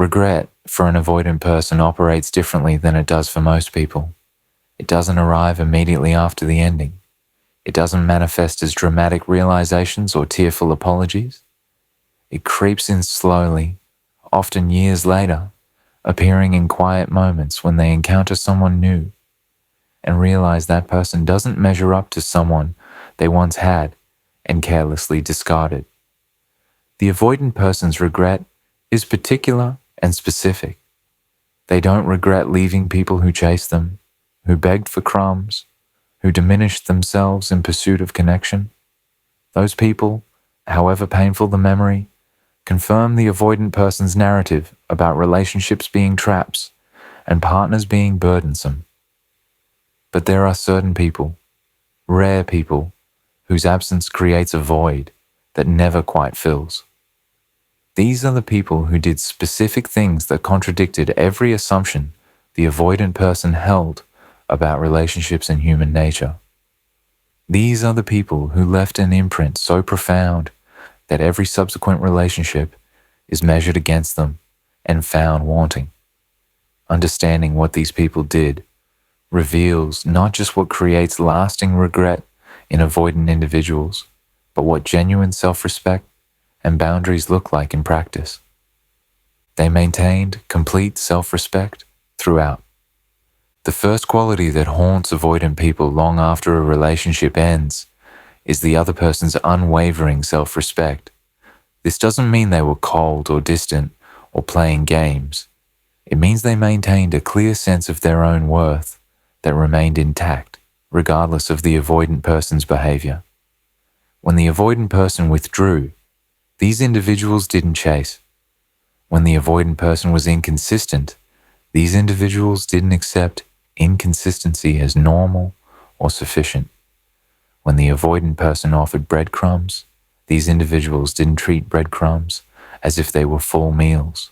Regret for an avoidant person operates differently than it does for most people. It doesn't arrive immediately after the ending. It doesn't manifest as dramatic realizations or tearful apologies. It creeps in slowly, often years later, appearing in quiet moments when they encounter someone new and realize that person doesn't measure up to someone they once had and carelessly discarded. The avoidant person's regret is particular and specific. They don't regret leaving people who chased them, who begged for crumbs, who diminished themselves in pursuit of connection. Those people, however painful the memory, confirm the avoidant person's narrative about relationships being traps and partners being burdensome. But there are certain people, rare people, whose absence creates a void that never quite fills. These are the people who did specific things that contradicted every assumption the avoidant person held about relationships and human nature. These are the people who left an imprint so profound that every subsequent relationship is measured against them and found wanting. Understanding what these people did reveals not just what creates lasting regret in avoidant individuals, but what genuine self-respect and boundaries look like in practice. They maintained complete self-respect throughout. The first quality that haunts avoidant people long after a relationship ends is the other person's unwavering self-respect. This doesn't mean they were cold or distant or playing games. It means they maintained a clear sense of their own worth that remained intact, regardless of the avoidant person's behavior. When the avoidant person withdrew, these individuals didn't chase. When the avoidant person was inconsistent, these individuals didn't accept inconsistency as normal or sufficient. When the avoidant person offered breadcrumbs, these individuals didn't treat breadcrumbs as if they were full meals.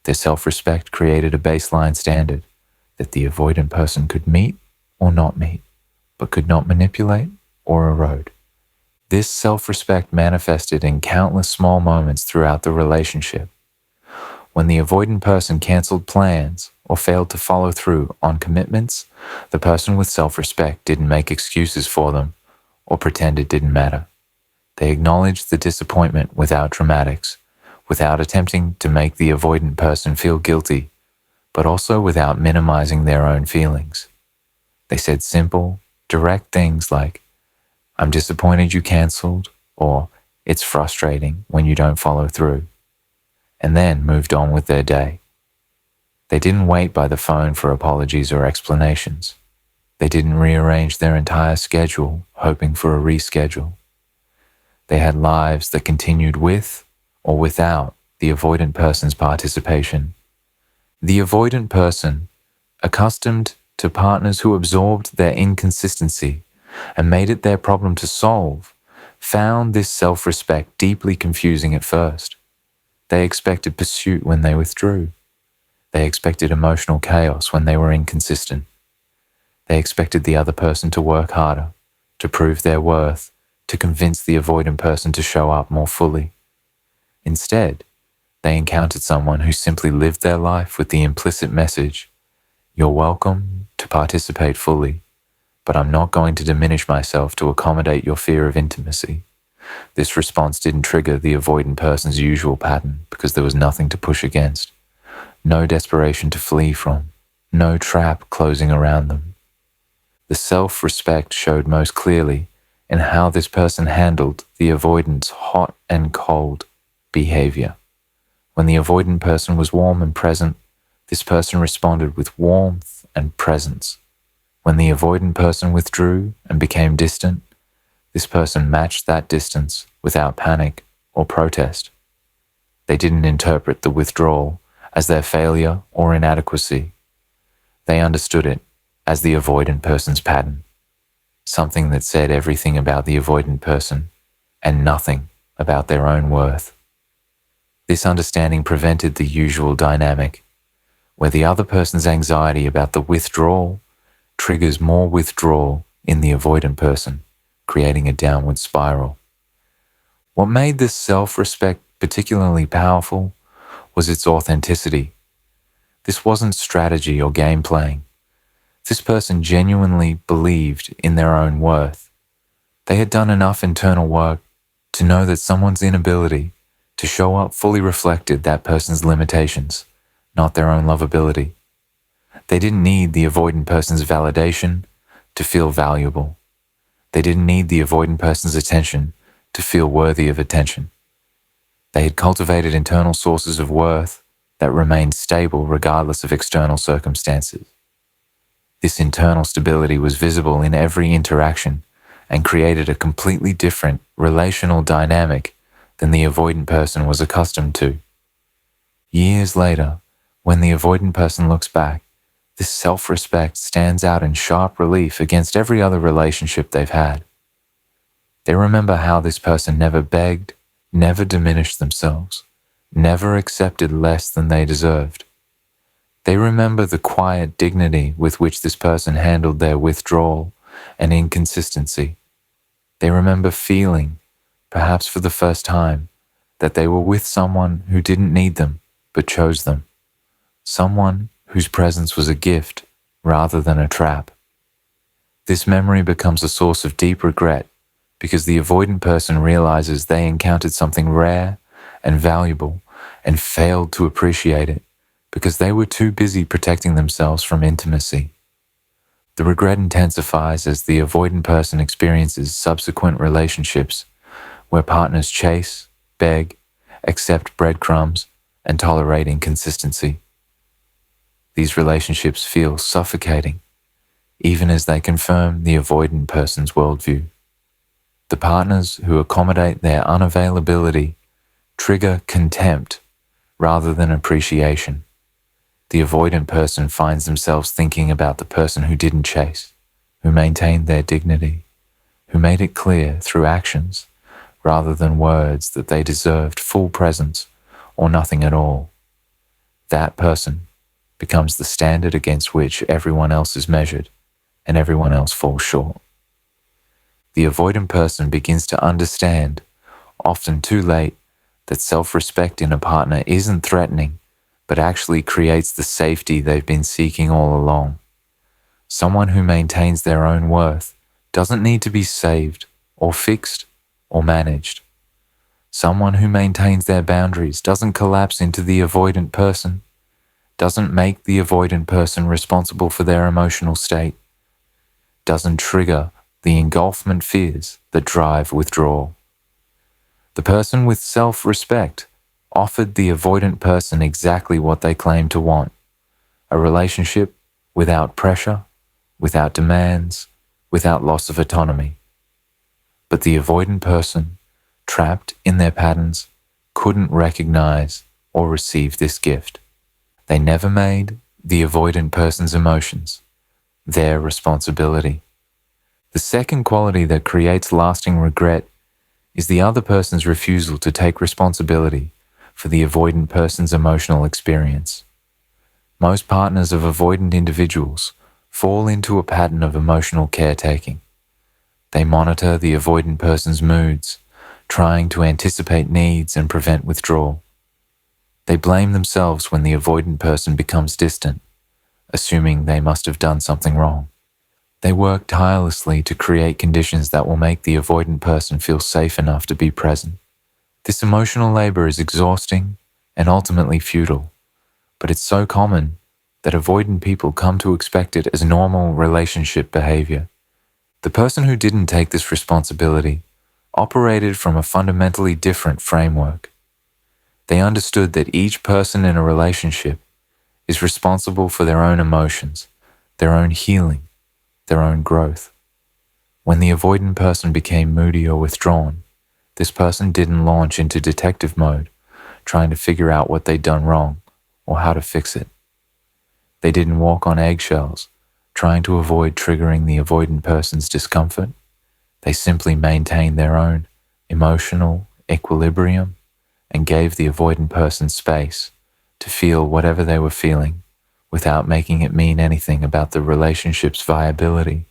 Their self-respect created a baseline standard that the avoidant person could meet or not meet, but could not manipulate or erode. This self-respect manifested in countless small moments throughout the relationship. When the avoidant person canceled plans or failed to follow through on commitments, the person with self-respect didn't make excuses for them or pretend it didn't matter. They acknowledged the disappointment without dramatics, without attempting to make the avoidant person feel guilty, but also without minimizing their own feelings. They said simple, direct things like, "I'm disappointed you canceled," or "It's frustrating when you don't follow through," and then moved on with their day. They didn't wait by the phone for apologies or explanations. They didn't rearrange their entire schedule hoping for a reschedule. They had lives that continued with or without the avoidant person's participation. The avoidant person, accustomed to partners who absorbed their inconsistency and made it their problem to solve, found this self-respect deeply confusing at first. They expected pursuit when they withdrew. They expected emotional chaos when they were inconsistent. They expected the other person to work harder, to prove their worth, to convince the avoidant person to show up more fully. Instead, they encountered someone who simply lived their life with the implicit message, "You're welcome to participate fully, but I'm not going to diminish myself to accommodate your fear of intimacy." This response didn't trigger the avoidant person's usual pattern because there was nothing to push against, no desperation to flee from, no trap closing around them. The self-respect showed most clearly in how this person handled the avoidant's hot and cold behavior. When the avoidant person was warm and present, this person responded with warmth and presence. When the avoidant person withdrew and became distant, this person matched that distance without panic or protest. They didn't interpret the withdrawal as their failure or inadequacy. They understood it as the avoidant person's pattern, something that said everything about the avoidant person and nothing about their own worth. This understanding prevented the usual dynamic, where the other person's anxiety about the withdrawal triggers more withdrawal in the avoidant person, creating a downward spiral. What made this self-respect particularly powerful was its authenticity. This wasn't strategy or game playing. This person genuinely believed in their own worth. They had done enough internal work to know that someone's inability to show up fully reflected that person's limitations, not their own lovability. They didn't need the avoidant person's validation to feel valuable. They didn't need the avoidant person's attention to feel worthy of attention. They had cultivated internal sources of worth that remained stable regardless of external circumstances. This internal stability was visible in every interaction and created a completely different relational dynamic than the avoidant person was accustomed to. Years later, when the avoidant person looks back, this self-respect stands out in sharp relief against every other relationship they've had. They remember how this person never begged, never diminished themselves, never accepted less than they deserved. They remember the quiet dignity with which this person handled their withdrawal and inconsistency. They remember feeling, perhaps for the first time, that they were with someone who didn't need them but chose them. Someone whose presence was a gift rather than a trap. This memory becomes a source of deep regret because the avoidant person realizes they encountered something rare and valuable and failed to appreciate it because they were too busy protecting themselves from intimacy. The regret intensifies as the avoidant person experiences subsequent relationships where partners chase, beg, accept breadcrumbs, and tolerate inconsistency. These relationships feel suffocating, even as they confirm the avoidant person's worldview. The partners who accommodate their unavailability trigger contempt rather than appreciation. The avoidant person finds themselves thinking about the person who didn't chase, who maintained their dignity, who made it clear through actions rather than words that they deserved full presence or nothing at all. That person becomes the standard against which everyone else is measured and everyone else falls short. The avoidant person begins to understand, often too late, that self-respect in a partner isn't threatening, but actually creates the safety they've been seeking all along. Someone who maintains their own worth doesn't need to be saved or fixed or managed. Someone who maintains their boundaries doesn't collapse into the avoidant person, doesn't make the avoidant person responsible for their emotional state, doesn't trigger the engulfment fears that drive withdrawal. The person with self-respect offered the avoidant person exactly what they claimed to want: a relationship without pressure, without demands, without loss of autonomy. But the avoidant person, trapped in their patterns, couldn't recognize or receive this gift. They never made the avoidant person's emotions their responsibility. The second quality that creates lasting regret is the other person's refusal to take responsibility for the avoidant person's emotional experience. Most partners of avoidant individuals fall into a pattern of emotional caretaking. They monitor the avoidant person's moods, trying to anticipate needs and prevent withdrawal. They blame themselves when the avoidant person becomes distant, assuming they must have done something wrong. They work tirelessly to create conditions that will make the avoidant person feel safe enough to be present. This emotional labor is exhausting and ultimately futile, but it's so common that avoidant people come to expect it as normal relationship behavior. The person who didn't take this responsibility operated from a fundamentally different framework. They understood that each person in a relationship is responsible for their own emotions, their own healing, their own growth. When the avoidant person became moody or withdrawn, this person didn't launch into detective mode, trying to figure out what they'd done wrong or how to fix it. They didn't walk on eggshells, trying to avoid triggering the avoidant person's discomfort. They simply maintained their own emotional equilibrium and gave the avoidant person space to feel whatever they were feeling without making it mean anything about the relationship's viability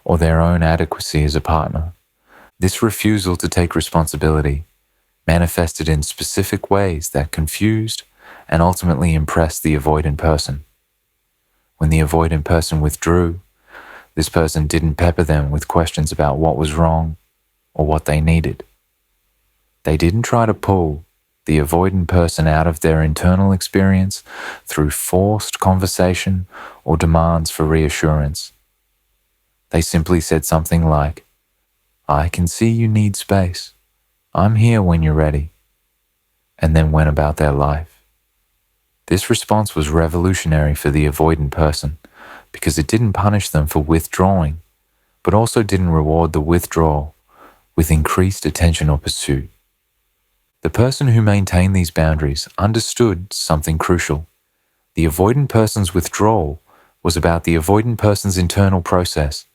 or their own adequacy as a partner. This refusal to take responsibility manifested in specific ways that confused and ultimately impressed the avoidant person. When the avoidant person withdrew, this person didn't pepper them with questions about what was wrong or what they needed. They didn't try to pull the avoidant person out of their internal experience through forced conversation or demands for reassurance. They simply said something like, "I can see you need space. I'm here when you're ready," and then went about their life. This response was revolutionary for the avoidant person because it didn't punish them for withdrawing, but also didn't reward the withdrawal with increased attention or pursuit. The person who maintained these boundaries understood something crucial. The avoidant person's withdrawal was about the avoidant person's internal process,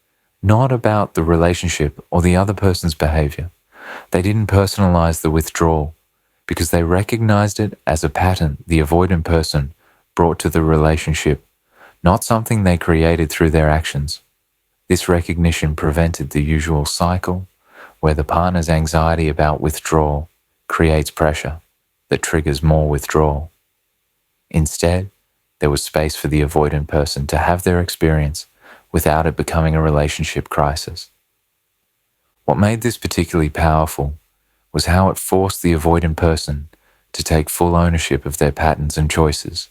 not about the relationship or the other person's behavior. They didn't personalize the withdrawal because they recognized it as a pattern the avoidant person brought to the relationship, not something they created through their actions. This recognition prevented the usual cycle where the partner's anxiety about withdrawal creates pressure that triggers more withdrawal. Instead, there was space for the avoidant person to have their experience without it becoming a relationship crisis. What made this particularly powerful was how it forced the avoidant person to take full ownership of their patterns and choices.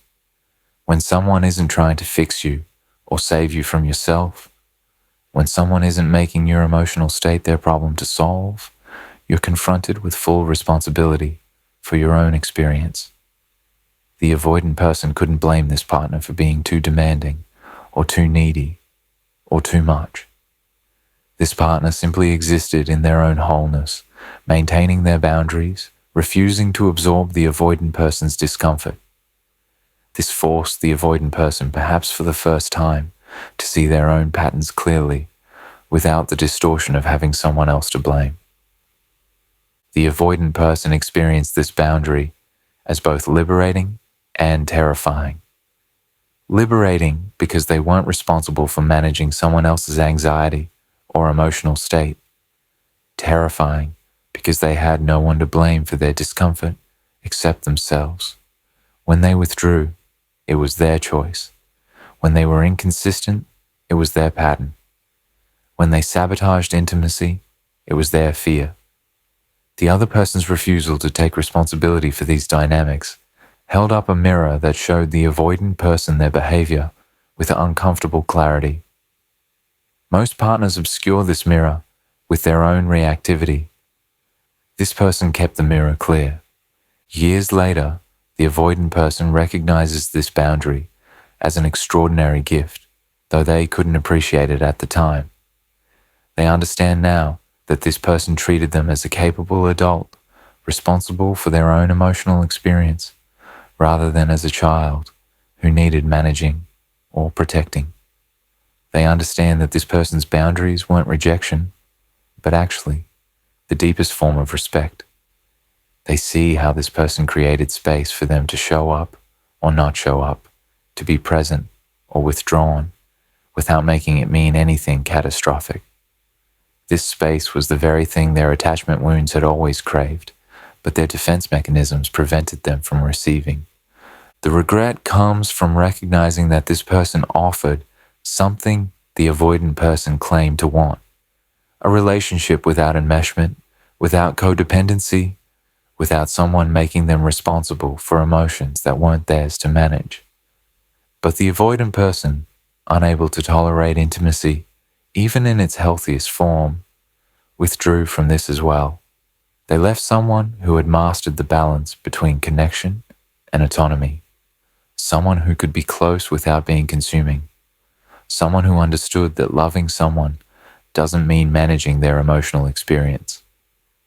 When someone isn't trying to fix you or save you from yourself, when someone isn't making your emotional state their problem to solve, you're confronted with full responsibility for your own experience. The avoidant person couldn't blame this partner for being too demanding or too needy or too much. This partner simply existed in their own wholeness, maintaining their boundaries, refusing to absorb the avoidant person's discomfort. This forced the avoidant person, perhaps for the first time, to see their own patterns clearly, without the distortion of having someone else to blame. The avoidant person experienced this boundary as both liberating and terrifying. Liberating because they weren't responsible for managing someone else's anxiety or emotional state. Terrifying because they had no one to blame for their discomfort except themselves. When they withdrew, it was their choice. When they were inconsistent, it was their pattern. When they sabotaged intimacy, it was their fear. The other person's refusal to take responsibility for these dynamics held up a mirror that showed the avoidant person their behavior with uncomfortable clarity. Most partners obscure this mirror with their own reactivity. This person kept the mirror clear. Years later, the avoidant person recognizes this boundary as an extraordinary gift, though they couldn't appreciate it at the time. They understand now that this person treated them as a capable adult, responsible for their own emotional experience, rather than as a child who needed managing or protecting. They understand that this person's boundaries weren't rejection, but actually the deepest form of respect. They see how this person created space for them to show up or not show up, to be present or withdrawn, without making it mean anything catastrophic. This space was the very thing their attachment wounds had always craved, but their defense mechanisms prevented them from receiving. The regret comes from recognizing that this person offered something the avoidant person claimed to want. A relationship without enmeshment, without codependency, without someone making them responsible for emotions that weren't theirs to manage. But the avoidant person, unable to tolerate intimacy, even in its healthiest form, withdrew from this as well. They left someone who had mastered the balance between connection and autonomy, someone who could be close without being consuming, someone who understood that loving someone doesn't mean managing their emotional experience.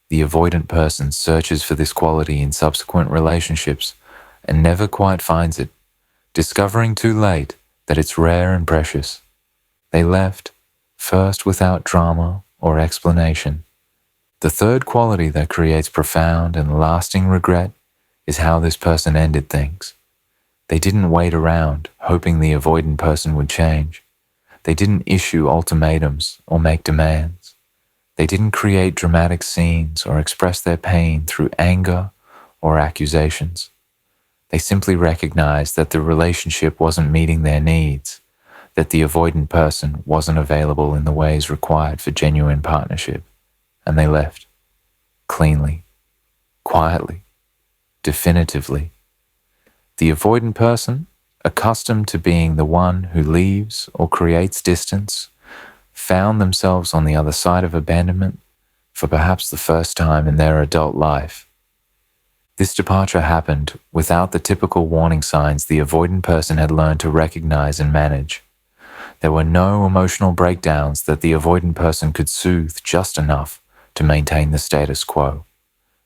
The avoidant person searches for this quality in subsequent relationships and never quite finds it, discovering too late that it's rare and precious. They left, first without drama or explanation. The third quality that creates profound and lasting regret is how this person ended things. They didn't wait around, hoping the avoidant person would change. They didn't issue ultimatums or make demands. They didn't create dramatic scenes or express their pain through anger or accusations. They simply recognized that the relationship wasn't meeting their needs, that the avoidant person wasn't available in the ways required for genuine partnership, and they left, cleanly, quietly, definitively. The avoidant person, accustomed to being the one who leaves or creates distance, found themselves on the other side of abandonment for perhaps the first time in their adult life. This departure happened without the typical warning signs the avoidant person had learned to recognize and manage. There were no emotional breakdowns that the avoidant person could soothe just enough to maintain the status quo.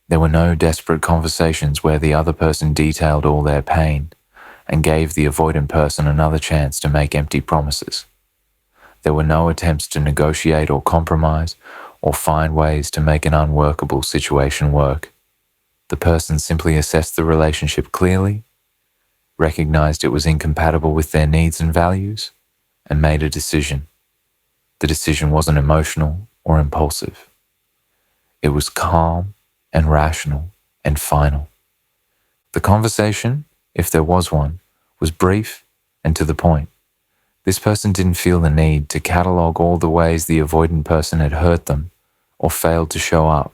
There were no desperate conversations where the other person detailed all their pain and gave the avoidant person another chance to make empty promises. There were no attempts to negotiate or compromise or find ways to make an unworkable situation work. The person simply assessed the relationship clearly, recognized it was incompatible with their needs and values, and made a decision. The decision wasn't emotional or impulsive. It was calm and rational and final. The conversation, if there was one, was brief and to the point. This person didn't feel the need to catalog all the ways the avoidant person had hurt them or failed to show up.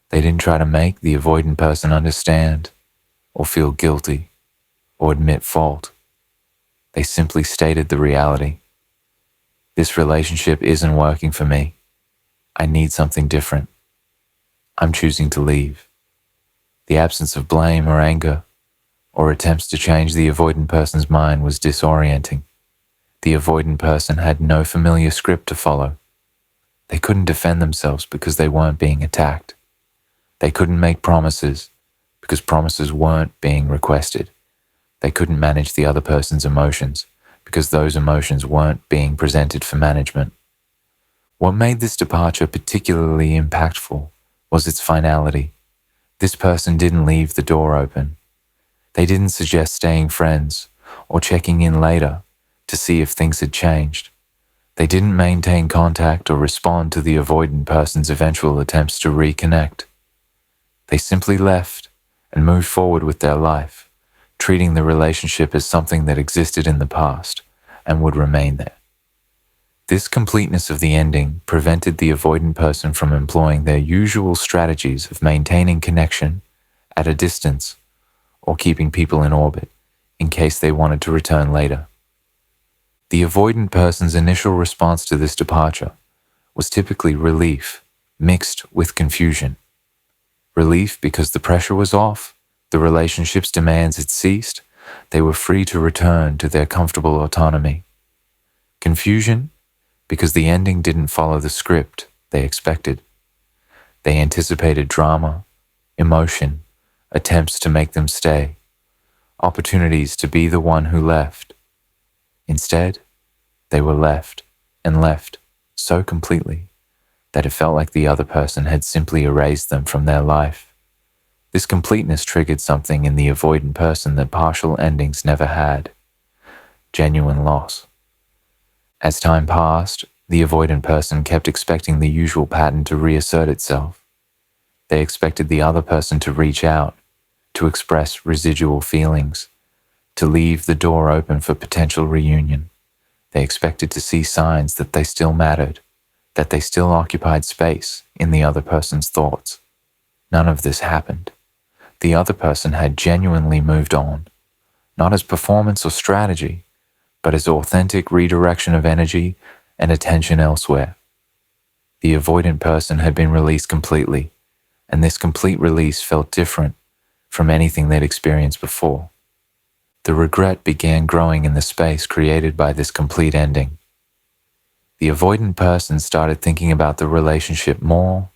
They didn't try to make the avoidant person understand or feel guilty or admit fault. They simply stated the reality. This relationship isn't working for me. I need something different. I'm choosing to leave. The absence of blame or anger or attempts to change the avoidant person's mind was disorienting. The avoidant person had no familiar script to follow. They couldn't defend themselves because they weren't being attacked. They couldn't make promises because promises weren't being requested. They couldn't manage the other person's emotions because those emotions weren't being presented for management. What made this departure particularly impactful was its finality. This person didn't leave the door open. They didn't suggest staying friends or checking in later to see if things had changed. They didn't maintain contact or respond to the avoidant person's eventual attempts to reconnect. They simply left and moved forward with their life, treating the relationship as something that existed in the past and would remain there. This completeness of the ending prevented the avoidant person from employing their usual strategies of maintaining connection at a distance or keeping people in orbit in case they wanted to return later. The avoidant person's initial response to this departure was typically relief mixed with confusion. Relief because the pressure was off, the relationship's demands had ceased, they were free to return to their comfortable autonomy. Confusion because the ending didn't follow the script they expected. They anticipated drama, emotion, attempts to make them stay, opportunities to be the one who left. Instead, they were left and left so completely that it felt like the other person had simply erased them from their life. This completeness triggered something in the avoidant person that partial endings never had: genuine loss. As time passed, the avoidant person kept expecting the usual pattern to reassert itself. They expected the other person to reach out, to express residual feelings, to leave the door open for potential reunion. They expected to see signs that they still mattered, that they still occupied space in the other person's thoughts. None of this happened. The other person had genuinely moved on, not as performance or strategy, but as authentic redirection of energy and attention elsewhere. The avoidant person had been released completely, and this complete release felt different from anything they'd experienced before. The regret began growing in the space created by this complete ending. The avoidant person started thinking about the relationship more,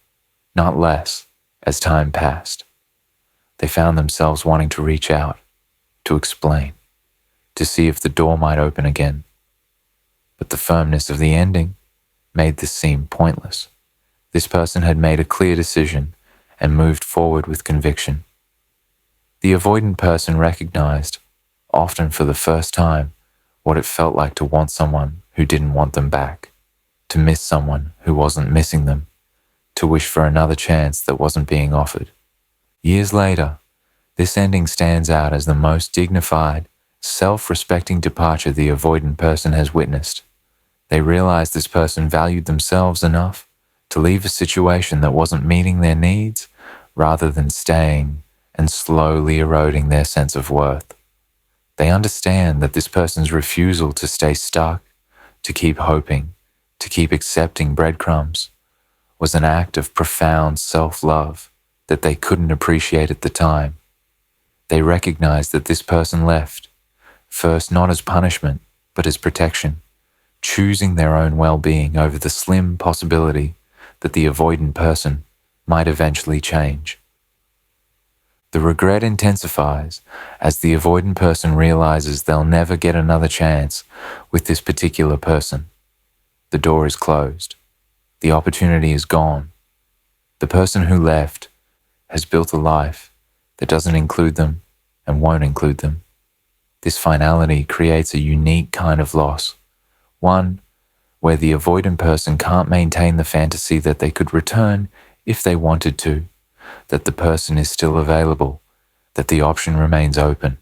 not less, as time passed. They found themselves wanting to reach out, to explain, to see if the door might open again. But the firmness of the ending made this seem pointless. This person had made a clear decision and moved forward with conviction. The avoidant person recognized, often for the first time, what it felt like to want someone who didn't want them back, to miss someone who wasn't missing them, to wish for another chance that wasn't being offered. Years later, This ending stands out as the most dignified, self-respecting departure the avoidant person has witnessed. They realize this person valued themselves enough to leave a situation that wasn't meeting their needs rather than staying and slowly eroding their sense of worth. They understand that this person's refusal to stay stuck, to keep hoping, to keep accepting breadcrumbs, was an act of profound self-love that they couldn't appreciate at the time. They recognized that this person left, first not as punishment, but as protection, choosing their own well-being over the slim possibility that the avoidant person might eventually change. The regret intensifies as the avoidant person realizes they'll never get another chance with this particular person. The door is closed. The opportunity is gone. The person who left has built a life that doesn't include them and won't include them. This finality creates a unique kind of loss, one where the avoidant person can't maintain the fantasy that they could return if they wanted to, that the person is still available, that the option remains open.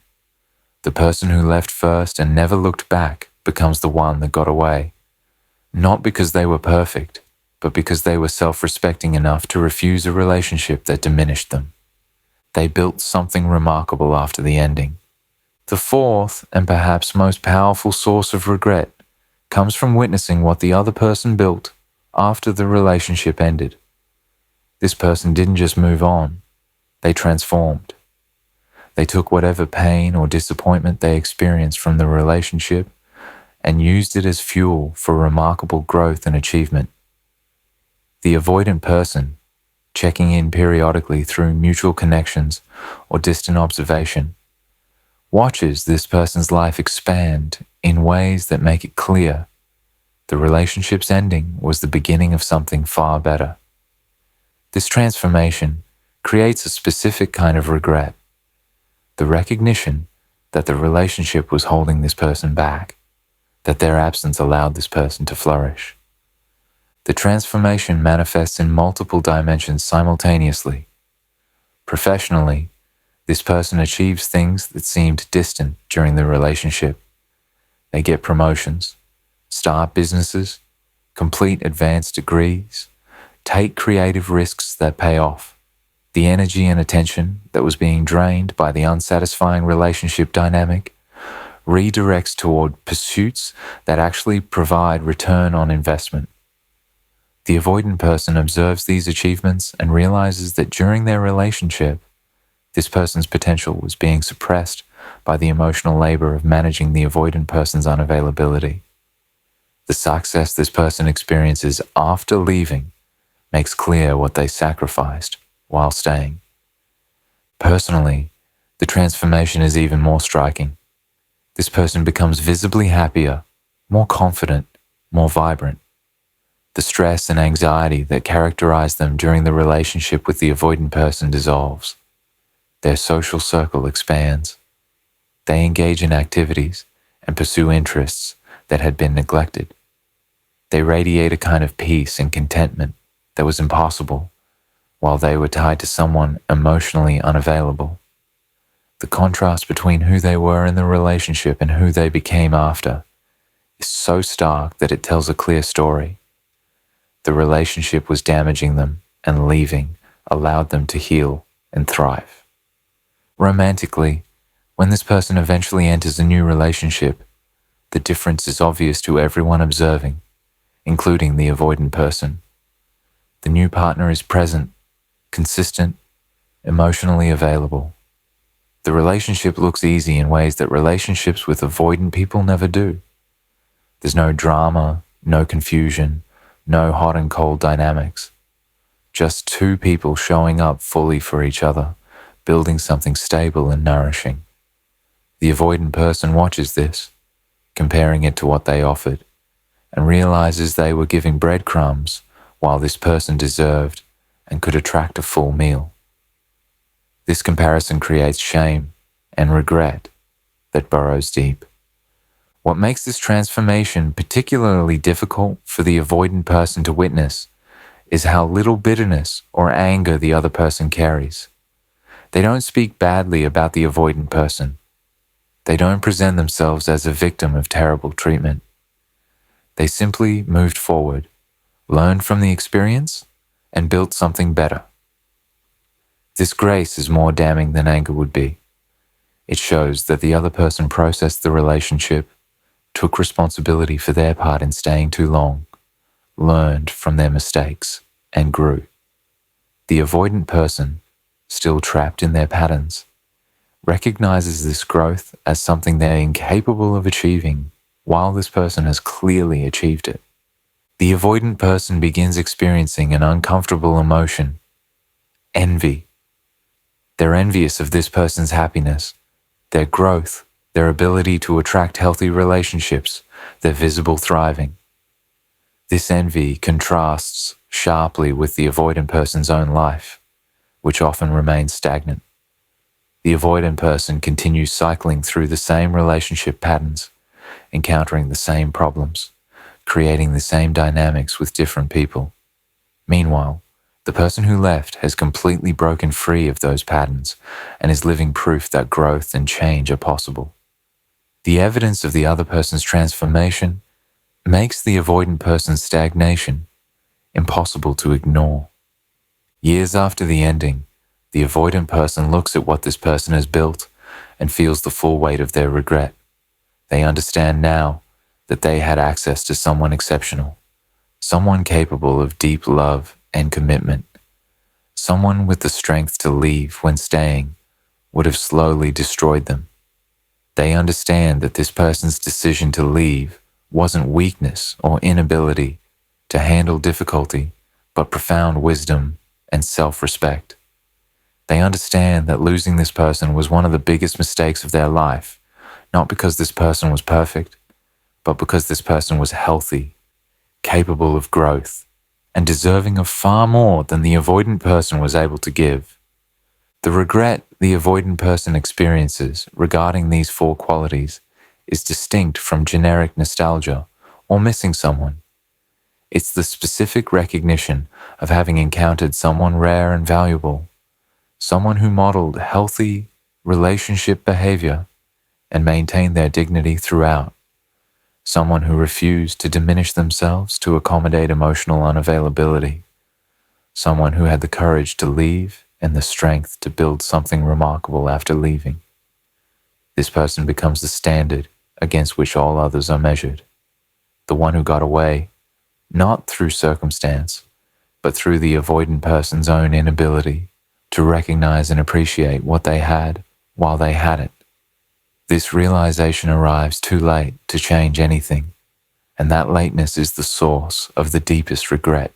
The person who left first and never looked back becomes the one that got away, not because they were perfect, but because they were self-respecting enough to refuse a relationship that diminished them. They built something remarkable after the ending. The fourth, and perhaps most powerful source of regret, comes from witnessing what the other person built after the relationship ended. This person didn't just move on, they transformed. They took whatever pain or disappointment they experienced from the relationship and used it as fuel for remarkable growth and achievement. The avoidant person, checking in periodically through mutual connections or distant observation, watches this person's life expand in ways that make it clear the relationship's ending was the beginning of something far better. This transformation creates a specific kind of regret, the recognition that the relationship was holding this person back, that their absence allowed this person to flourish. The transformation manifests in multiple dimensions simultaneously. Professionally, this person achieves things that seemed distant during the relationship. They get promotions, start businesses, complete advanced degrees, take creative risks that pay off. The energy and attention that was being drained by the unsatisfying relationship dynamic redirects toward pursuits that actually provide return on investment. The avoidant person observes these achievements and realizes that during their relationship, this person's potential was being suppressed by the emotional labor of managing the avoidant person's unavailability. The success this person experiences after leaving makes clear what they sacrificed while staying. Personally, the transformation is even more striking. This person becomes visibly happier, more confident, more vibrant. The stress and anxiety that characterized them during the relationship with the avoidant person dissolves. Their social circle expands. They engage in activities and pursue interests that had been neglected. They radiate a kind of peace and contentment that was impossible while they were tied to someone emotionally unavailable. The contrast between who they were in the relationship and who they became after is so stark that it tells a clear story. The relationship was damaging them, and leaving allowed them to heal and thrive. Romantically, when this person eventually enters a new relationship, the difference is obvious to everyone observing, including the avoidant person. The new partner is present, consistent, emotionally available. The relationship looks easy in ways that relationships with avoidant people never do. There's no drama, no confusion, no hot and cold dynamics. Just two people showing up fully for each other, building something stable and nourishing. The avoidant person watches this, comparing it to what they offered, and realizes they were giving breadcrumbs while this person deserved and could attract a full meal. This comparison creates shame and regret that burrows deep. What makes this transformation particularly difficult for the avoidant person to witness is how little bitterness or anger the other person carries. They don't speak badly about the avoidant person. They don't present themselves as a victim of terrible treatment. They simply moved forward, learned from the experience, and built something better. This grace is more damning than anger would be. It shows that the other person processed the relationship, took responsibility for their part in staying too long, learned from their mistakes, and grew. The avoidant person, still trapped in their patterns, recognizes this growth as something they're incapable of achieving, while this person has clearly achieved it. The avoidant person begins experiencing an uncomfortable emotion, envy. They're envious of this person's happiness, their growth, their ability to attract healthy relationships, their visible thriving. This envy contrasts sharply with the avoidant person's own life, which often remains stagnant. The avoidant person continues cycling through the same relationship patterns, encountering the same problems, creating the same dynamics with different people. Meanwhile, the person who left has completely broken free of those patterns and is living proof that growth and change are possible. The evidence of the other person's transformation makes the avoidant person's stagnation impossible to ignore. Years after the ending, the avoidant person looks at what this person has built and feels the full weight of their regret. They understand now that they had access to someone exceptional, someone capable of deep love and commitment, someone with the strength to leave when staying would have slowly destroyed them. They understand that this person's decision to leave wasn't weakness or inability to handle difficulty, but profound wisdom and self-respect. They understand that losing this person was one of the biggest mistakes of their life, not because this person was perfect, but because this person was healthy, capable of growth, and deserving of far more than the avoidant person was able to give. The regret the avoidant person experiences regarding these four qualities is distinct from generic nostalgia or missing someone. It's the specific recognition of having encountered someone rare and valuable, someone who modeled healthy relationship behavior and maintained their dignity throughout, someone who refused to diminish themselves to accommodate emotional unavailability, someone who had the courage to leave and the strength to build something remarkable after leaving. This person becomes the standard against which all others are measured, the one who got away, not through circumstance, but through the avoidant person's own inability to recognize and appreciate what they had while they had it. This realization arrives too late to change anything, and that lateness is the source of the deepest regret.